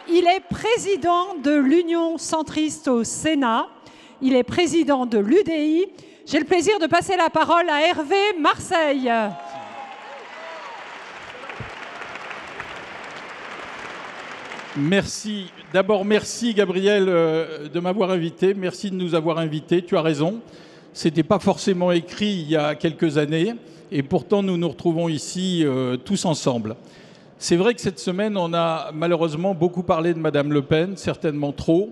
Il est président de l'Union centriste au Sénat. Il est président de l'UDI. J'ai le plaisir de passer la parole à Hervé Marseille. Merci. D'abord, merci Gabriel de m'avoir invité. Merci de nous avoir invités. Tu as raison. Ce n'était pas forcément écrit il y a quelques années. Et pourtant, nous nous retrouvons ici tous ensemble. C'est vrai que cette semaine, on a malheureusement beaucoup parlé de Madame Le Pen, certainement trop.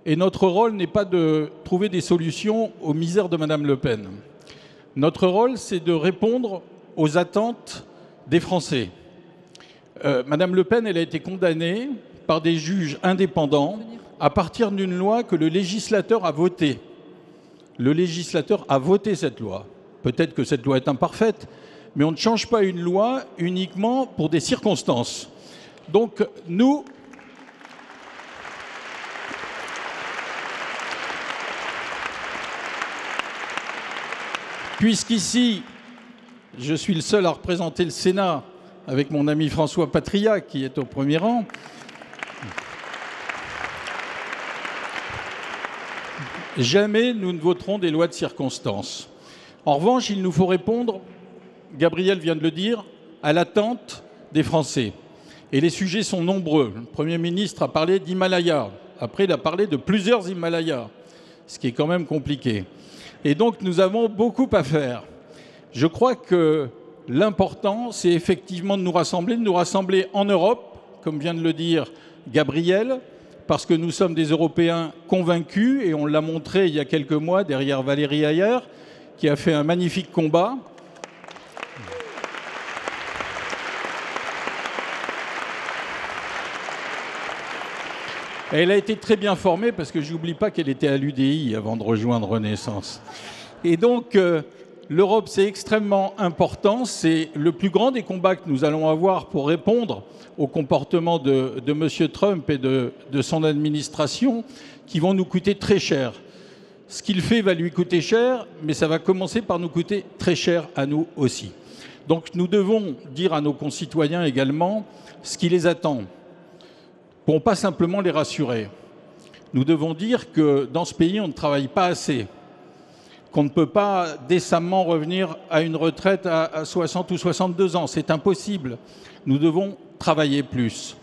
Et notre rôle n'est pas de trouver des solutions aux misères de Madame Le Pen. Notre rôle, c'est de répondre aux attentes des Français. Madame Le Pen, elle a été condamnée par des juges indépendants à partir d'une loi que le législateur a votée. Le législateur a voté cette loi. Peut-être que cette loi est imparfaite, mais on ne change pas une loi uniquement pour des circonstances. Donc nous, puisqu'ici, je suis le seul à représenter le Sénat avec mon ami François Patriat, qui est au premier rang, jamais nous ne voterons des lois de circonstance. En revanche, il nous faut répondre, Gabriel vient de le dire, à l'attente des Français. Et les sujets sont nombreux. Le Premier ministre a parlé d'Himalaya. Après, il a parlé de plusieurs Himalayas, ce qui est quand même compliqué. Et donc, nous avons beaucoup à faire. Je crois que l'important, c'est effectivement de nous rassembler en Europe, comme vient de le dire Gabriel, parce que nous sommes des Européens convaincus, et on l'a montré il y a quelques mois derrière Valérie Hayer, qui a fait un magnifique combat. Elle a été très bien formée, parce que je n'oublie pas qu'elle était à l'UDI avant de rejoindre Renaissance. Et donc, l'Europe, c'est extrêmement important. C'est le plus grand des combats que nous allons avoir pour répondre au comportement de M. Trump et de son administration, qui vont nous coûter très cher. Ce qu'il fait va lui coûter cher, mais ça va commencer par nous coûter très cher à nous aussi. Donc nous devons dire à nos concitoyens également ce qui les attend, pour pas simplement les rassurer. Nous devons dire que dans ce pays, on ne travaille pas assez, qu'on ne peut pas décemment revenir à une retraite à 60 ou 62 ans. C'est impossible. Nous devons travailler plus.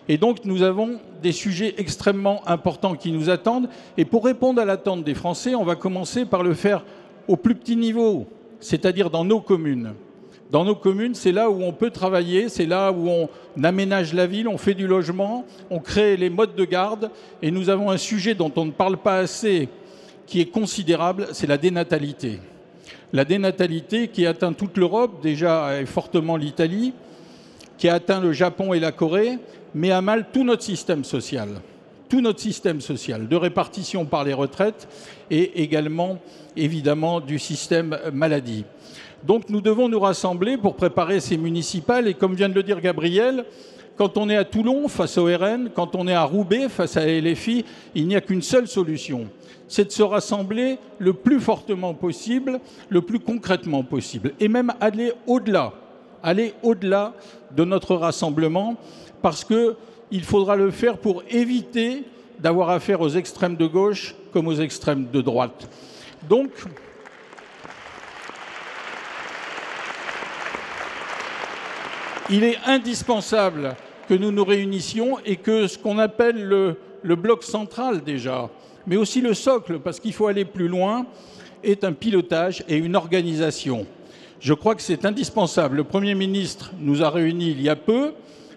Et donc, nous avons des sujets extrêmement importants qui nous attendent. Et pour répondre à l'attente des Français, on va commencer par le faire au plus petit niveau, c'est-à-dire dans nos communes. Dans nos communes, c'est là où on peut travailler, c'est là où on aménage la ville, on fait du logement, on crée les modes de garde. Et nous avons un sujet dont on ne parle pas assez, qui est considérable, c'est la dénatalité. La dénatalité qui atteint toute l'Europe, déjà et fortement l'Italie, qui a atteint le Japon et la Corée, met à mal tout notre système social. Tout notre système social, de répartition par les retraites et également, évidemment, du système maladie. Donc nous devons nous rassembler pour préparer ces municipales. Et comme vient de le dire Gabriel, quand on est à Toulon face au RN, quand on est à Roubaix face à LFI, il n'y a qu'une seule solution. C'est de se rassembler le plus fortement possible, le plus concrètement possible. Et même aller au-delà de notre rassemblement, parce qu'il faudra le faire pour éviter d'avoir affaire aux extrêmes de gauche comme aux extrêmes de droite. Donc, il est indispensable que nous nous réunissions et que ce qu'on appelle le bloc central déjà, mais aussi le socle, parce qu'il faut aller plus loin, est un pilotage et une organisation. Je crois que c'est indispensable. Le Premier ministre nous a réunis il y a peu.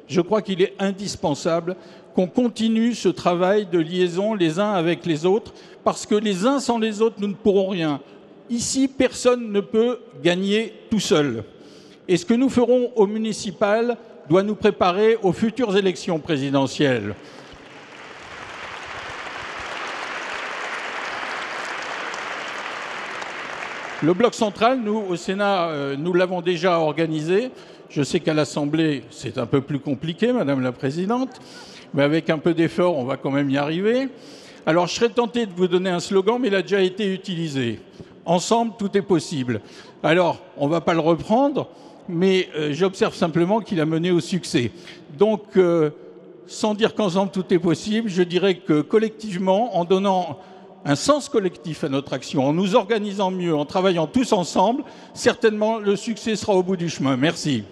Je crois qu'il est indispensable qu'on continue ce travail de liaison les uns avec les autres, parce que les uns sans les autres, nous ne pourrons rien. Ici, personne ne peut gagner tout seul. Et ce que nous ferons au municipal doit nous préparer aux futures élections présidentielles. Le bloc central, nous, au Sénat, nous l'avons déjà organisé. Je sais qu'à l'Assemblée, c'est un peu plus compliqué, Madame la Présidente, mais avec un peu d'effort, on va quand même y arriver. Alors, je serais tenté de vous donner un slogan, mais il a déjà été utilisé. Ensemble, tout est possible. Alors, on ne va pas le reprendre, mais j'observe simplement qu'il a mené au succès. Donc, sans dire qu'ensemble tout est possible, je dirais que collectivement, en donnant un sens collectif à notre action, en nous organisant mieux, en travaillant tous ensemble, certainement le succès sera au bout du chemin. Merci.